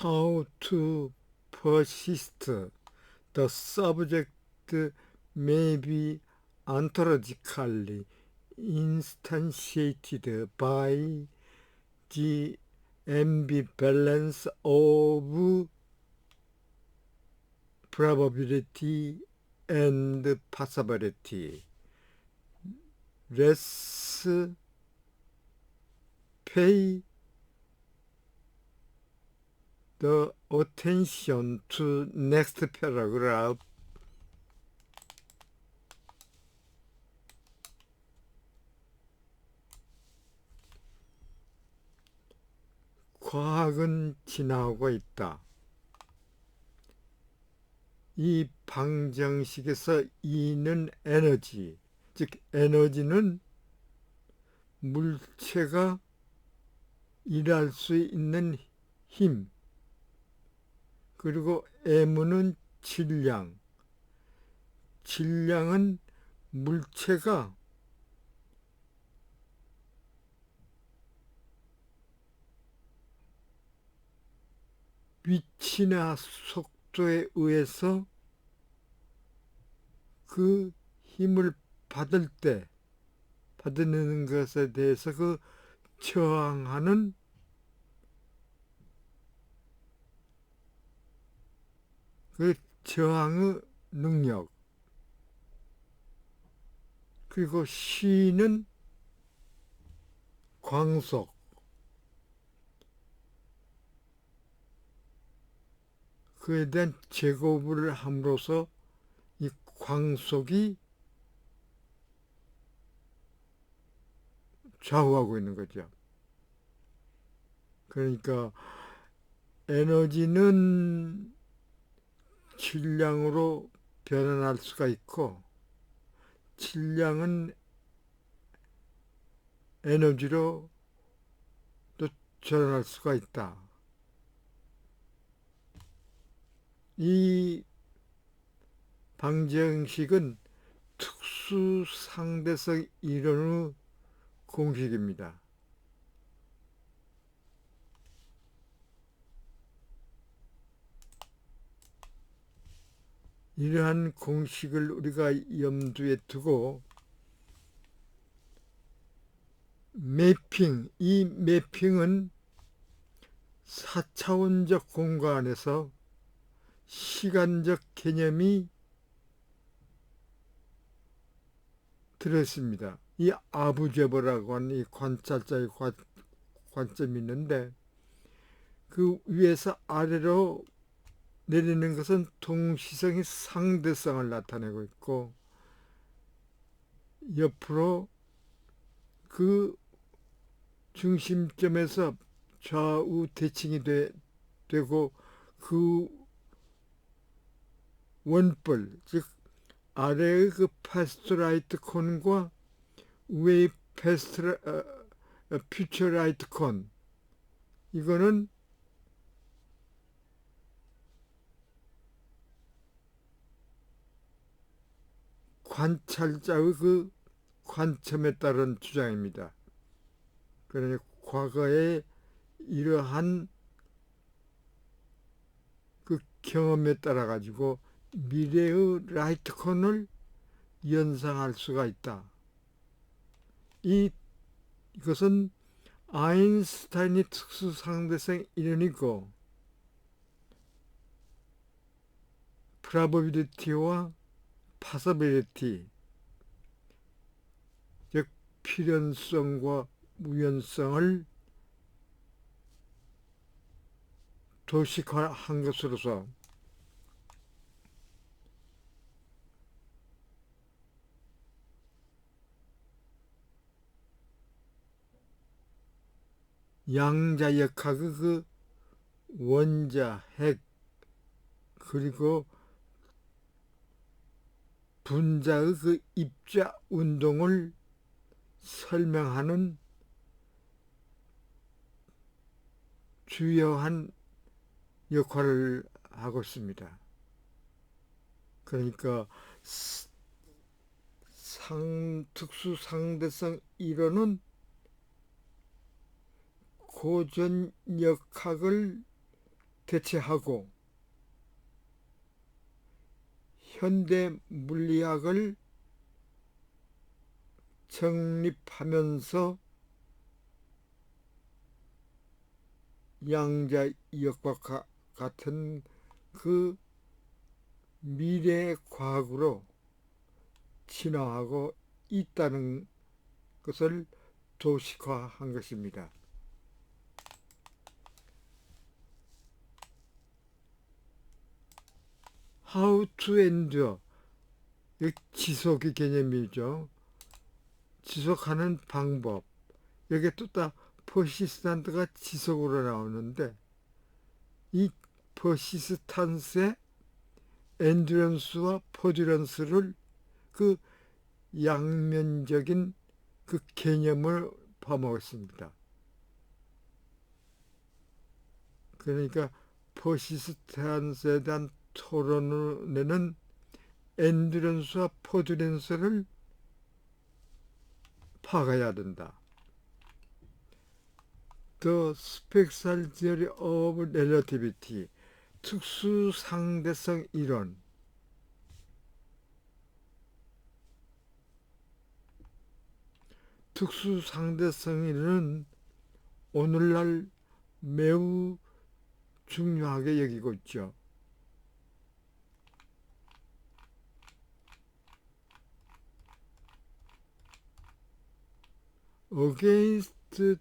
how to persist. The subject may be ontologically instantiated by the ambivalence of probability and possibility. Let's pay the attention to next paragraph. 과학은 지나오고 있다. 이 방정식에서 E는 에너지, 즉 에너지는 물체가 일할 수 있는 힘, 그리고 M은 질량, 질량은 물체가 위치나 속도에 의해서 그 힘을 받을 때, 받는 것에 대해서 그 저항하는 그 저항의 능력. 그리고 C는 광속. 그에 대한 제곱을 함으로써 이 광속이 좌우하고 있는 거죠. 그러니까 에너지는 질량으로 변환할 수가 있고, 질량은 에너지로 또 전환할 수가 있다. 이 방정식은 특수상대성 이론의 공식입니다. 이러한 공식을 우리가 염두에 두고 매핑, 이 매핑은 4차원적 공간에서 시간적 개념이 들어있습니다. 이 아부제버라고 하는 이 관찰자의 관점이 있는데, 그 위에서 아래로 내리는 것은 동시성이 상대성을 나타내고 있고, 옆으로 그 중심점에서 좌우 대칭이 되고, 그 원뿔, 즉 아래의 그 패스트라이트 콘과 위의 퓨처라이트 콘, 이거는 관찰자의 그 관점에 따른 주장입니다. 그러니 과거에 이러한 그 경험에 따라 가지고 미래의 라이트 콘을 연상할 수가 있다. 이것은 아인슈타인의 특수상대성 이론이고, 프로바빌리티와 possibility, 즉 필연성과 우연성을 도식화한 것으로서 양자역학의 그 원자, 핵, 그리고 분자의 그 입자 운동을 설명하는 주요한 역할을 하고 있습니다. 그러니까 특수상대성 이론은 고전역학을 대체하고 현대 물리학을 정립하면서 양자역학과 같은 그 미래 과학으로 진화하고 있다는 것을 도식화한 것입니다. How to endure, 지속의 개념이죠. 지속하는 방법. 여기에 또 다 퍼시스탄트가 지속으로 나오는데, 이 퍼시스탄스의 엔듀런스와 퍼듀런스를 그 양면적인 그 개념을 봐먹었습니다. 그러니까 퍼시스탄스에 대한 토론에는 엔듀런스와 퍼듀런스를 파악해야 된다. The Special Theory of Relativity, 특수상대성 이론. 특수상대성 이론은 오늘날 매우 중요하게 여기고 있죠. Against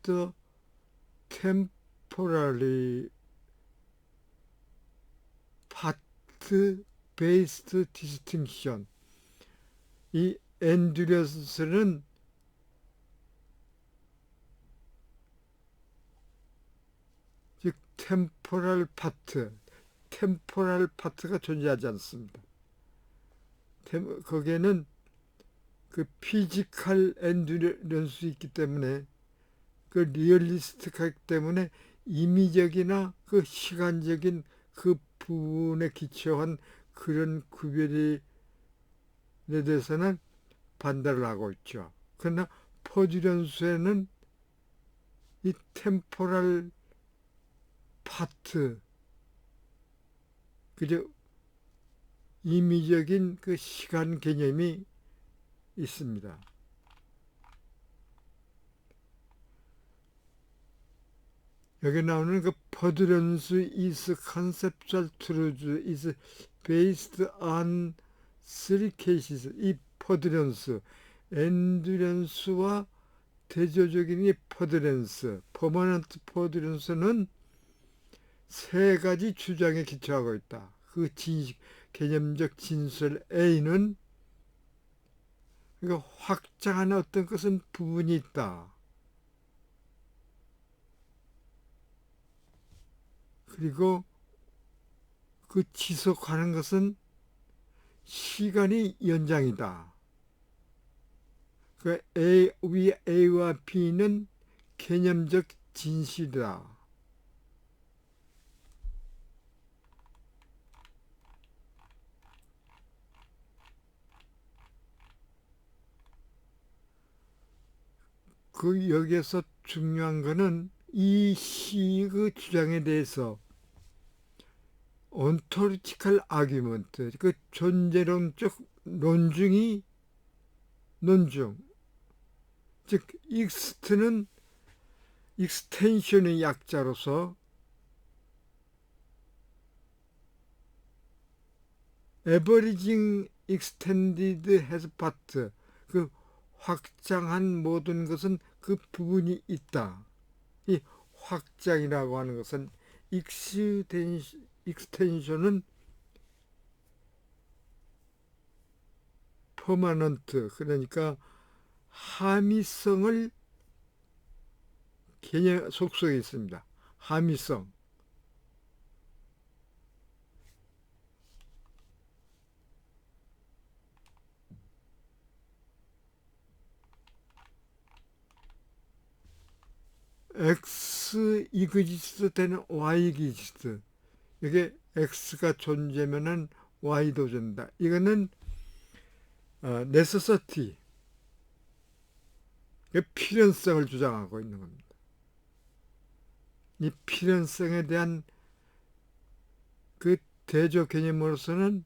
the temporary part-based distinction, 이 엔듀런스는 즉 템포럴 파트가 존재하지 않습니다. 거기에는 그 피지컬 엔듀런스 있기 때문에, 그 리얼리스틱하기 때문에 임의적이나 그 시간적인 그 부분에 기초한 그런 구별에 대해서는 반대를 하고 있죠. 그러나 퍼듀런스에는 이 템포럴 파트, 그저 임의적인 그 시간 개념이 있습니다. 여기 나오는 그 퍼듀런스 is conceptual truth is based on three cases. 이 퍼듀런스, 엔듀런스와 대조적인 이 퍼듀런스, 퍼머넌트 퍼듀런스는 세 가지 주장에 기초하고 있다. 그 개념적 진술 A는 그러니까 확장하는 어떤 것은 부분이 있다. 그리고 그 지속하는 것은 시간이 연장이다. 그 A와 B는 개념적 진실이다. 그 여기에서 중요한 것은 이 시의 주장에 대해서 온토리티컬 아규먼트, 그 존재론적 논중, 즉 익스트는 익스텐션의 약자로서 에버리징 익스텐디드 해즈 파트, 그 확장한 모든 것은 그 부분이 있다. 이 확장이라고 하는 것은 익스텐션은 퍼머넌트, 그러니까 함의성을 개념 속속에 있습니다. 함의성. X 이그지스트 되는 Y 이그지스트. 이게 X가 존재면은 Y도 존재한다. 이거는 necessity, 필연성을 주장하고 있는 겁니다. 이 필연성에 대한 그 대조 개념으로서는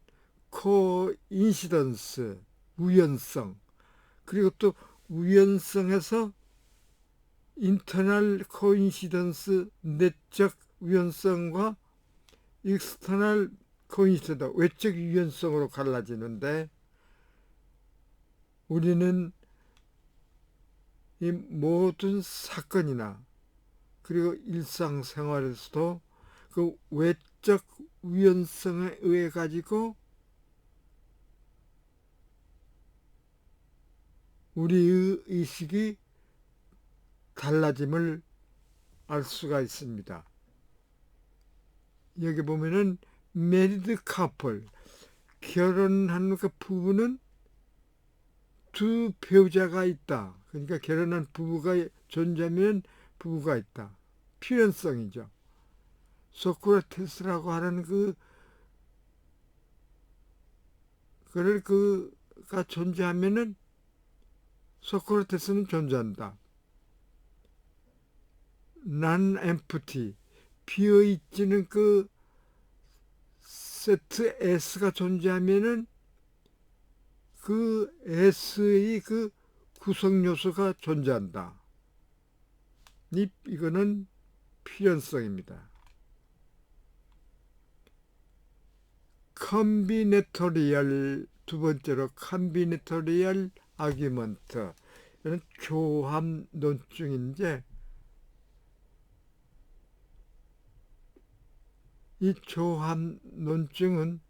코인시던스, 우연성, 그리고 또 우연성에서 인터널 코인시던스, 내적 우연성과 익스터널 코인시던스, 외적 우연성으로 갈라지는데, 우리는 이 모든 사건이나 그리고 일상생활에서도 그 외적 우연성에 의해 가지고 우리의 의식이 달라짐을 알 수가 있습니다. 여기 보면은 메리드 커플, 결혼한 그 부부는 두 배우자가 있다. 그러니까 결혼한 부부가 존재하면 부부가 있다. 필연성이죠. 소크라테스라고 하는 그를 그가 존재하면은 소크라테스는 존재한다. 난 엠프티, 비어있지는 그 세트 S가 존재하면은 그 S의 그 구성 요소가 존재한다. 이거는 필연성입니다. 컴비네토리얼, 두 번째로 컴비네토리얼 아규먼트, 이는 교합 논증인데, 이 교합 논증은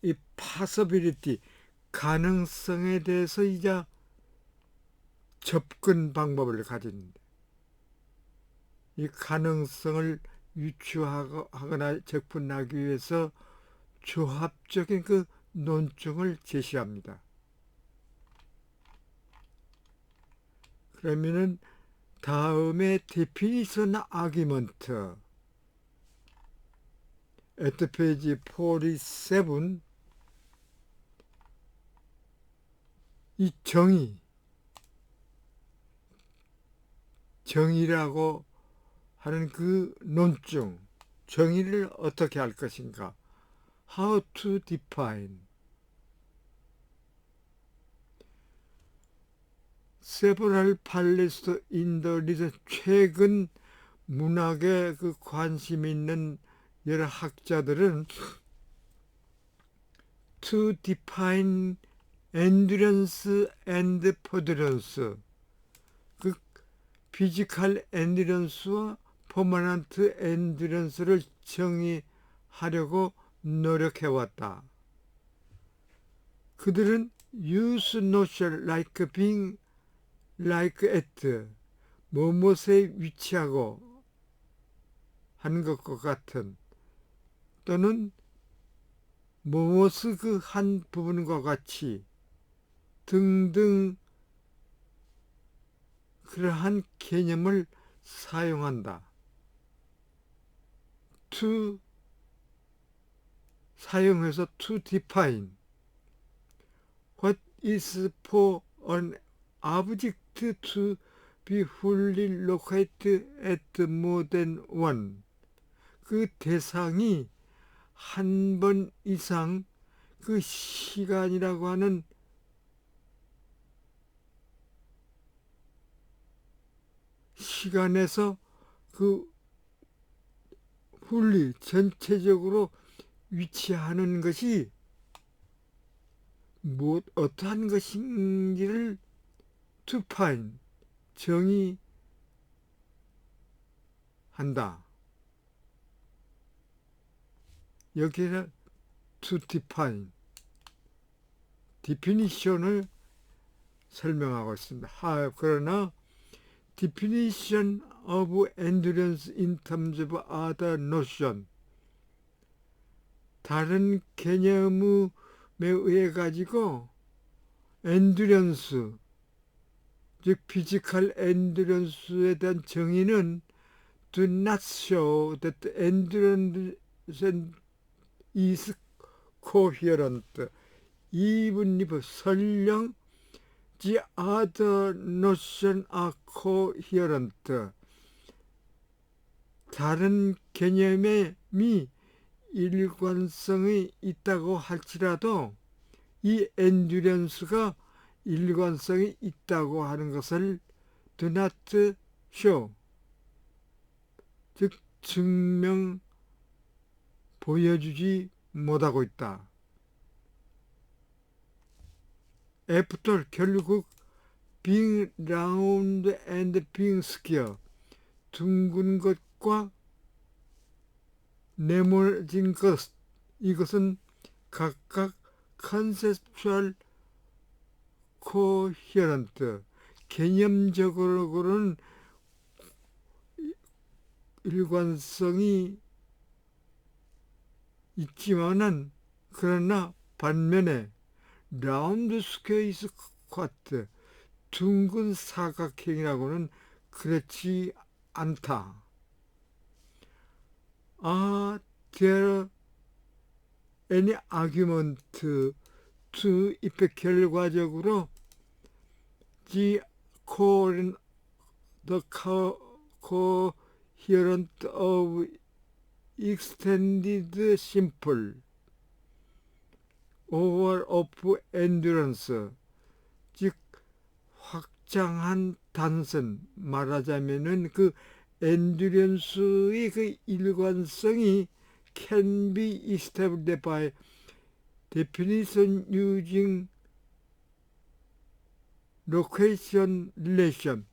이 파서빌리티, 가능성에 대해서 이제 접근 방법을 가지는데, 이 가능성을 유추하거나 접근하기 위해서 조합적인 그 논증을 제시합니다. 그러면은 다음에 데피니션 아규먼트, at page 47, 이 정의라고 하는 그 논증, 정의를 어떻게 할 것인가, how to define, several published in the literature, 최근 문학에 그 관심 있는 여러 학자들은 to define endurance and permanence, 그 피지컬 엔듀런스와 퍼머넌트 엔듀런스를 정의하려고 노력해왔다. 그들은 use notion like being, like at, 무엇에 위치하고 하는 것과 같은, 또는 무엇의 그 한 부분과 같이 등등 그러한 개념을 사용한다. to 사용해서 to define what is for an object to be fully located at more than one, 그 대상이 한 번 이상 그 시간이라고 하는 시간에서 그 훌리 전체적으로 위치하는 것이 어떠한 것인지를 to find, 정의한다. 여기에 to define, definition을 설명하고 있습니다. 그러나 definition of endurance in terms of other notion, 다른 개념에 의해 가지고 endurance, 즉 physical endurance에 대한 정의는 do not show that endurance is coherent, even if 설령 the other notion are coherent, 다른 개념이 일관성이 있다고 할지라도 이 엔듀런스가 일관성이 있다고 하는 것을 do not show, 즉 보여주지 못하고 있다. After 결국 being round and being square, 둥근 것과 네모진 것, 이것은 각각 conceptual coherent, 개념적으로는 일관성이 있지만은 그러나 반면에 라운드 스퀘어이스 쿼트, 둥근 사각형이라고는 그렇지 않다. There any argument to if 결과적으로 the coherent of extended simple over of endurance, 즉 확장한 단선, 말하자면은 그 엔듀런스의 그 일관성이 can be established by definition using location relation,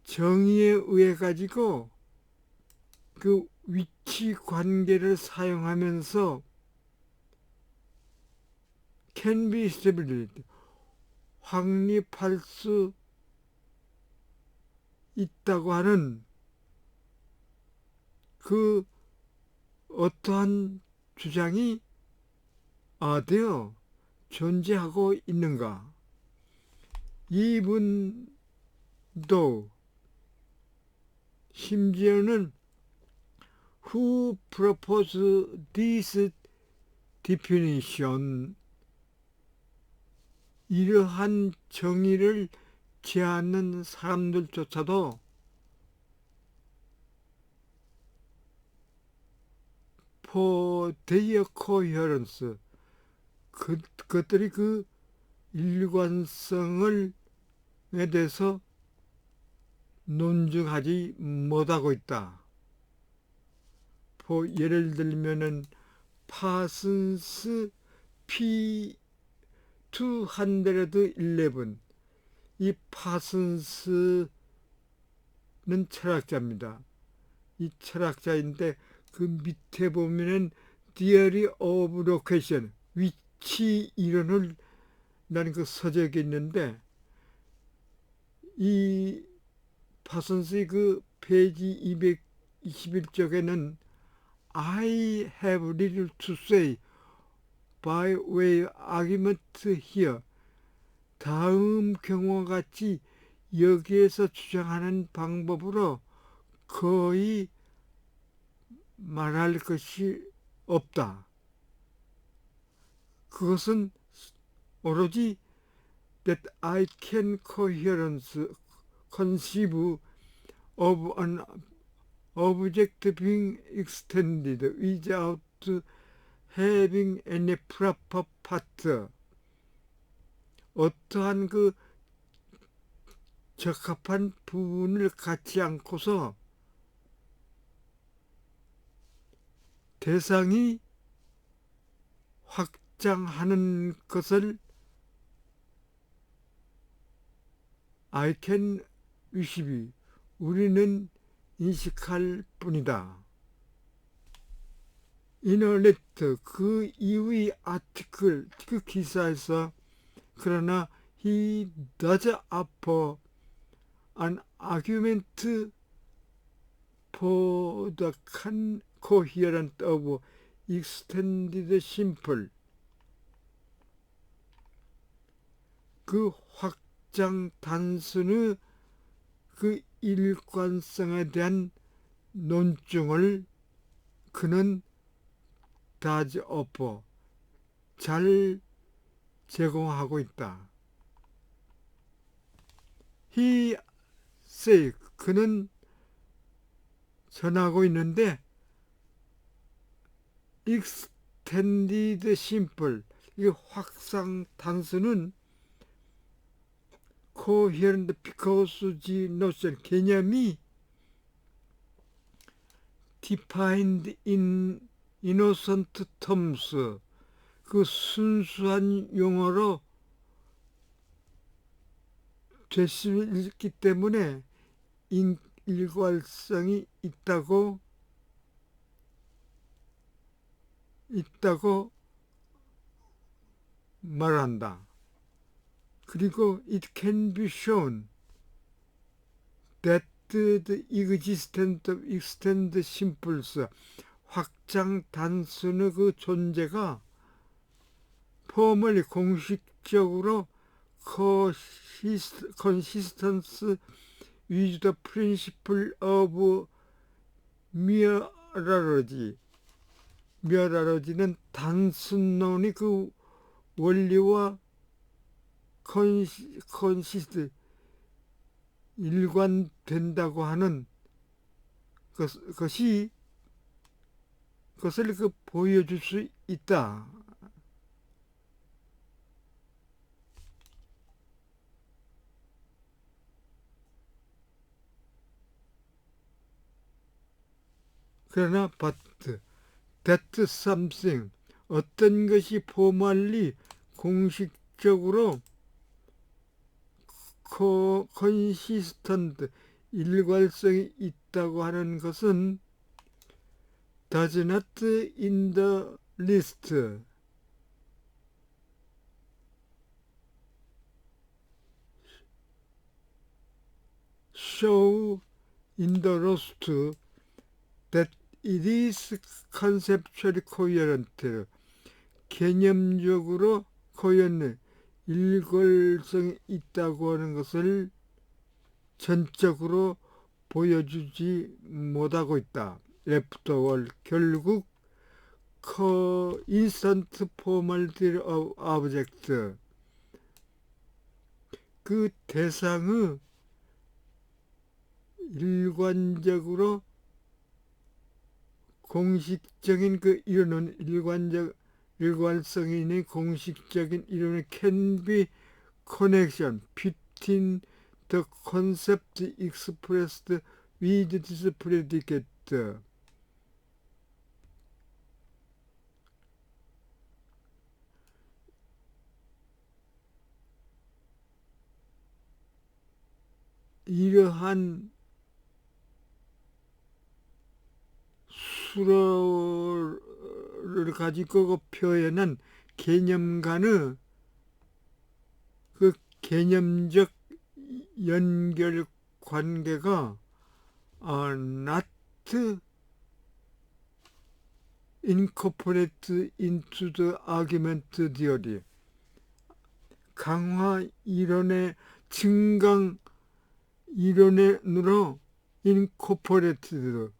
정의에 의해 가지고 그 위치 관계를 사용하면서 can be established, 확립할 수 있다고 하는 그 어떠한 주장이 되어 존재하고 있는가. 이분도 심지어는 who proposed this definition, 이러한 정의를 제안하는 사람들조차도 for their coherence, 그것들이 그 일관성을 에 대해서 논증하지 못하고 있다. 예를 들면은 파슨스 P211, 이 파슨스는 철학자입니다. 이 철학자인데 그 밑에 보면은 Theory of Location, 위치 이론을 라는 그 서적이 있는데, 이 파슨스의 그 페이지 221쪽에는 I have little to say by way argument here, 다음 경우와 같이 여기에서 주장하는 방법으로 거의 말할 것이 없다. 그것은 오로지 that I can conceive of an object being extended without having any proper part, 어떠한 그 적합한 부분을 갖지 않고서 대상이 확장하는 것을 I can receive, 우리는 인식할 뿐이다. 이너레트, 그 이후의 아티클, 그 기사에서 그러나 he does offer an argument for the coherence of extended simple, 그 확장 단순의 그 일관성에 대한 논증을 그는 does offer, 잘 제공하고 있다. He say, 그는 전하고 있는데 extended simple 이 확장 단수는 coherent because the notion 개념이 defined in innocent terms 그 순수한 용어로 되있기 때문에 일관성이 있다고 말한다. 그리고 it can be shown that the existence of extended simples 확장 단순의 그 존재가 포멀리 공식적으로 consistence with the principle of mereology mereology는 단순론이 그 원리와 consist 일관된다고 하는 것을 보여줄 수 있다. 그러나 but that something 어떤 것이 포멀리 공식적으로 consistent 일관성이 있다고 하는 것은 does not in the least show in the lost that it is conceptually coherent 개념적으로 coherent 일관성이 있다고 하는 것을 전적으로 보여주지 못하고 있다. afterward 결국 instant formality of object 그 대상의 일관적으로 공식적인 그 이루는 일관성이 있는 공식적인 이루는 can be connection between the concept expressed with this predicate 이러한 수로를 가지고 표현한 개념 간의 그 개념적 연결 관계가 not incorporated into the argument theory 강화 이론의 증강 이론으로 incorporated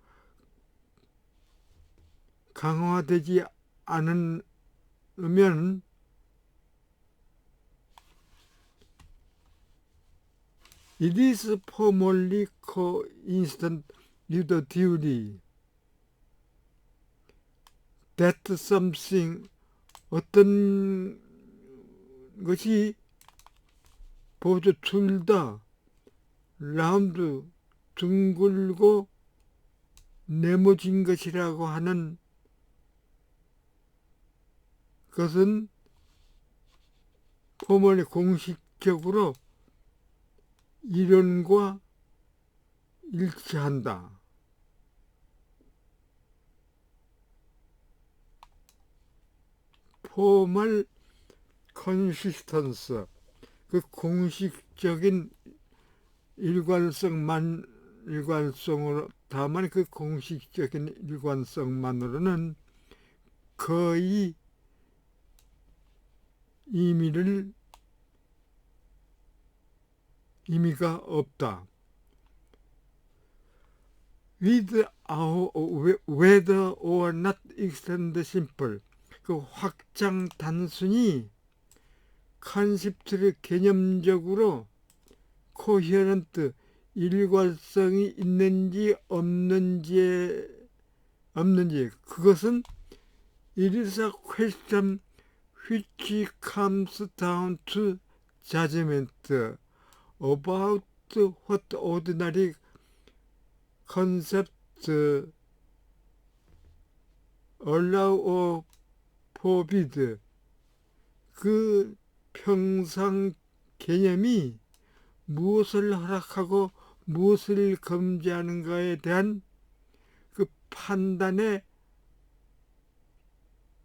강화되지 않으면 it is formally coincident with the theory that something 어떤 것이 보조 둘 다 라운드 둥글고 네모진 것이라고 하는 것은 포멀리 공식적으로 이론과 일치한다. 포멀 컨시스턴스 그 공식적인 일관성으로 다만 그 공식적인 일관성만으로는 거의 의미가 없다. Whether or not extend simple 그 확장 단순히 컨셉트를 개념적으로 coherent 일관성이 있는지 없는지 그것은 it is a question which comes down to judgment about what ordinary concepts allow or forbid. 그 평상 개념이 무엇을 허락하고 무엇을 금지하는가에 대한 그 판단에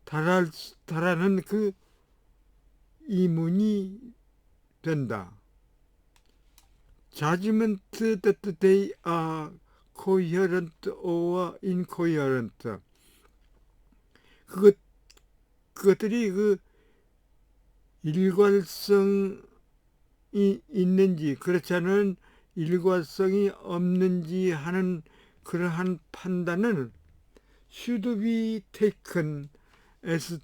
달하는 그 이문이 된다. Judgment that they are coherent or incoherent. 그것들이 그 일관성이 있는지 그렇지 않은 일관성이 없는지 하는 그러한 판단은 should be taken as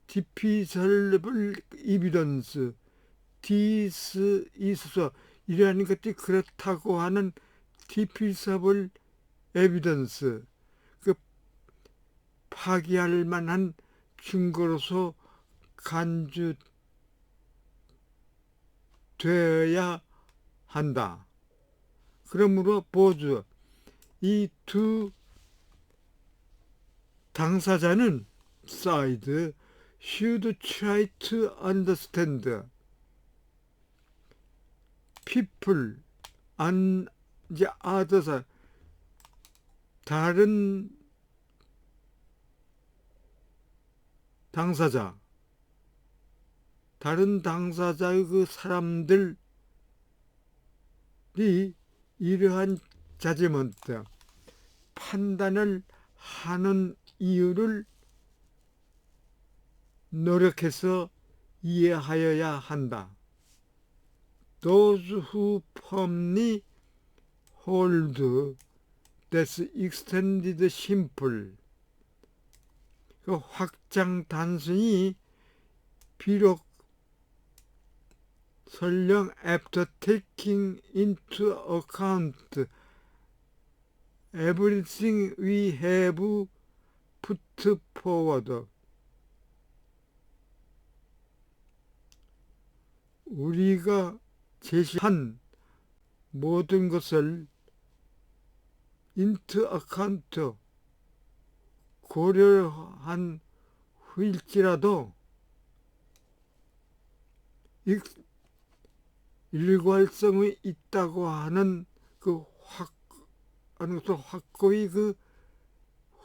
defensible evidence. This is 이러한 것들이 그렇다고 하는 defensible evidence. 그 파기할 만한 증거로서 간주되어야 한다. 그러므로 보주 이 두 당사자는 side should try to understand people and the others. 다른 당사자의 그 사람들이 이러한 자지먼트 판단을 하는 이유를 노력해서 이해하여야 한다. Those who firmly hold that extended simple 그 확장 단순히 비록 설령 after taking into account everything we have put forward 우리가 제시한 모든 것을 into account 고려한 후일지라도 일관성이 있다고 하는 그 확고히 그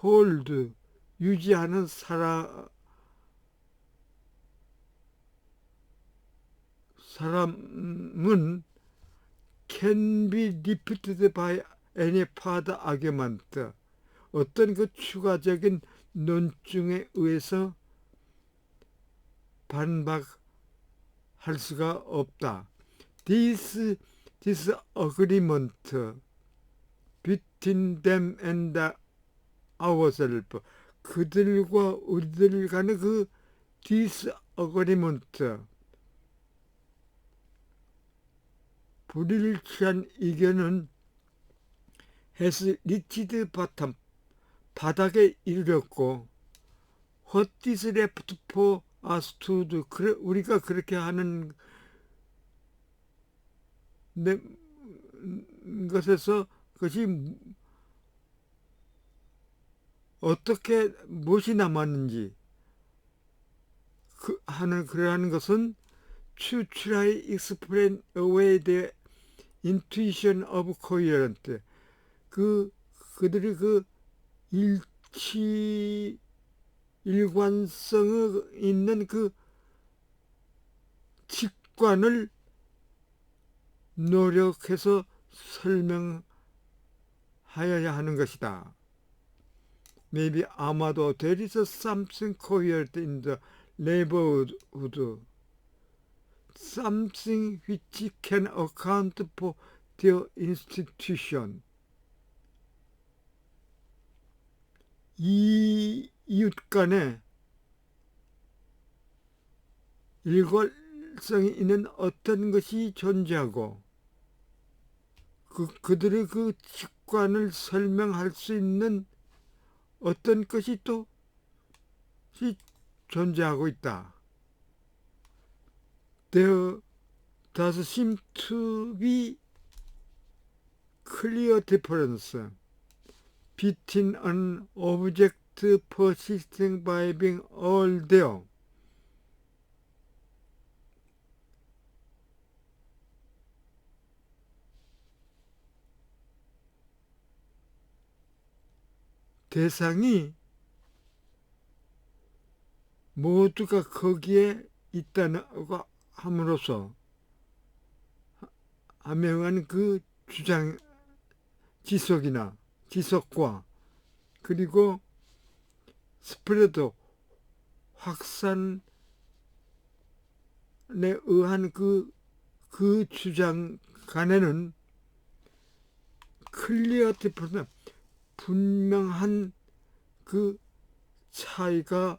홀드 유지하는 사람은 can be repeated by any further argument. 어떤 그 추가적인 논증에 의해서 반박할 수가 없다. This agreement between them and ourselves. 그들과 우리들 간의 그 disagreement 불일치한 의견은 has reached bottom 바닥에 이르렀고 what is left for us to do 우리가 그렇게 하는 것에서 그것이 어떻게 무엇이 남았는지 그러한 것은 to try explain away the intuition of coherent 그들이 그 일관성이 있는 그 직관을 노력해서 설명하여야 하는 것이다. Maybe 아마도 there is something coherent in the neighborhood, something which can account for their institution. 이 이웃 간에 일관성이 있는 어떤 것이 존재하고 그들의 그 직관을 설명할 수 있는 어떤 것이 또 존재하고 있다. There does seem to be clear difference between an object persisting by being all there 대상이 모두가 거기에 있다고 함으로써 하명한 그 주장 지속과 그리고 스프레드 확산에 의한 그 주장 간에는 클리어 디퍼런스 분명한 그 차이가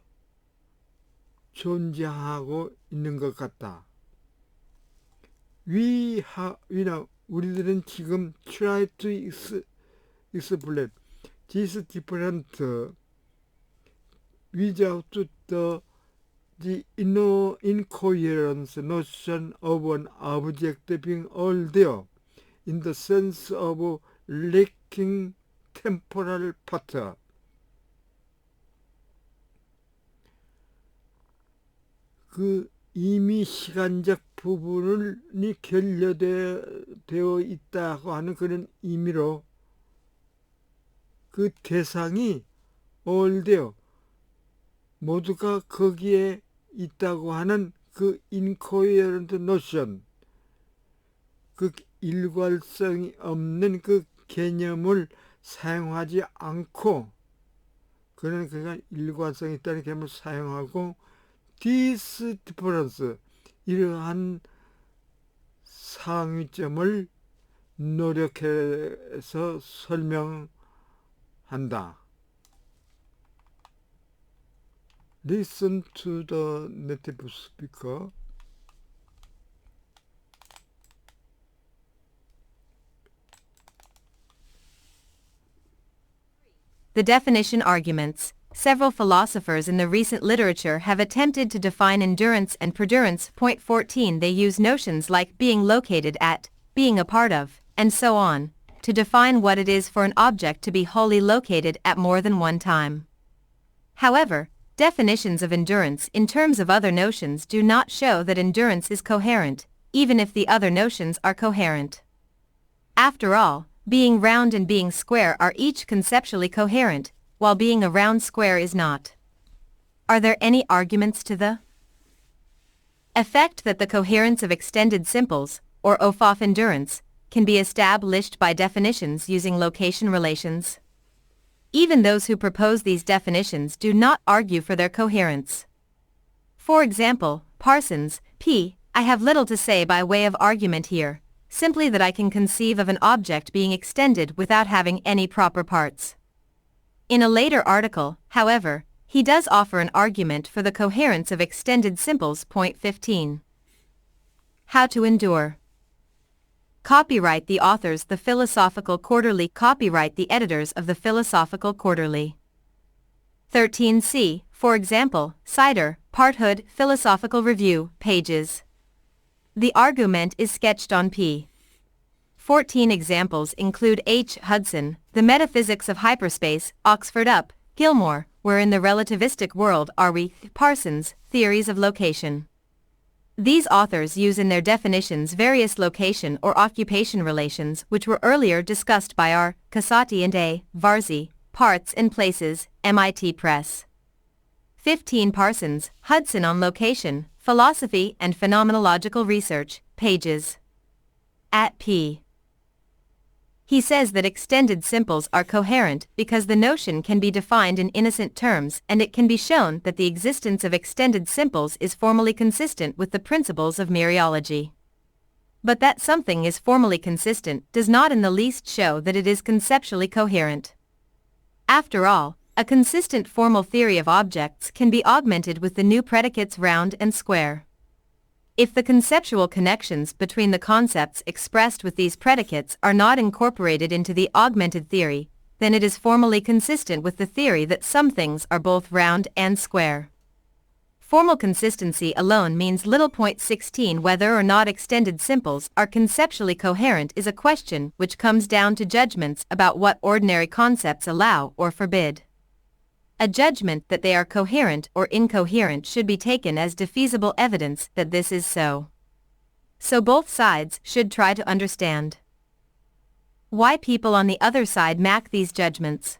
존재하고 있는 것 같다. 우리들은 지금 try to explain this different without the incoherence notion of an object being all there in the sense of lacking temporal part. 그 이미 시간적 부분이 결여되어 있다고 하는 그런 의미로 그 대상이 all there 모두가 거기에 있다고 하는 그 incoherent notion 그 일관성이 없는 그 개념을 사용하지 않고 그러니까 일관성이 있다는 개념을 사용하고 this difference 이러한 상위점을 노력해서 설명한다. Listen to the native speaker. The definition arguments. Several philosophers in the recent literature have attempted to define endurance and perdurance. Point 14. They use notions like being located at, being a part of, and so on, to define what it is for an object to be wholly located at more than one time. However, definitions of endurance in terms of other notions do not show that endurance is coherent, even if the other notions are coherent. After all, being round and being square are each conceptually coherent, while being a round square is not. Are there any arguments to the effect that the coherence of extended simples, or OFOF endurance, can be established by definitions using location relations? Even those who propose these definitions do not argue for their coherence. For example, Parsons, p. I have little to say by way of argument here, simply that I can conceive of an object being extended without having any proper parts. In a later article, however, he does offer an argument for the coherence of extended simples. Point 15. How to endure. Copyright the authors The Philosophical Quarterly. Copyright the editors of The Philosophical Quarterly. 13c, for example, Cider, Parthood, Philosophical Review, pages. The argument is sketched on p. 14 examples include H. Hudson, The Metaphysics of Hyperspace, Oxford Up, Gilmore, Where in the Relativistic World Are We? Parsons, Theories of Location. These authors use in their definitions various location or occupation relations which were earlier discussed by R. Casati and A. Varzi, Parts and Places, MIT Press. 15 Parsons, Hudson on Location, Philosophy and Phenomenological Research, pages. At p. He says that extended simples are coherent because the notion can be defined in innocent terms and it can be shown that the existence of extended simples is formally consistent with the principles of mereology. But that something is formally consistent does not in the least show that it is conceptually coherent. After all, a consistent formal theory of objects can be augmented with the new predicates round and square. If the conceptual connections between the concepts expressed with these predicates are not incorporated into the augmented theory, then it is formally consistent with the theory that some things are both round and square. Formal consistency alone means little. Point 16. Whether or not extended simples are conceptually coherent is a question which comes down to judgments about what ordinary concepts allow or forbid. A judgment that they are coherent or incoherent should be taken as defeasible evidence that this is so. So both sides should try to understand why people on the other side make these judgments.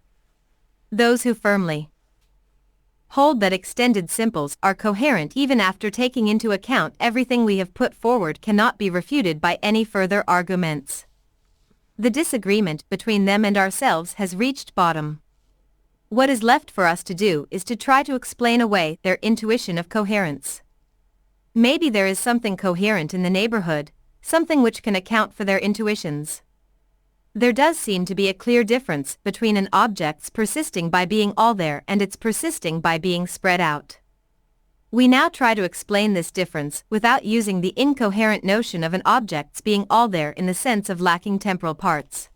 Those who firmly hold that extended simples are coherent even after taking into account everything we have put forward cannot be refuted by any further arguments. The disagreement between them and ourselves has reached bottom. What is left for us to do is to try to explain away their intuition of coherence. Maybe there is something coherent in the neighborhood, something which can account for their intuitions. There does seem to be a clear difference between an object's persisting by being all there and its persisting by being spread out. We now try to explain this difference without using the incoherent notion of an object's being all there in the sense of lacking temporal parts.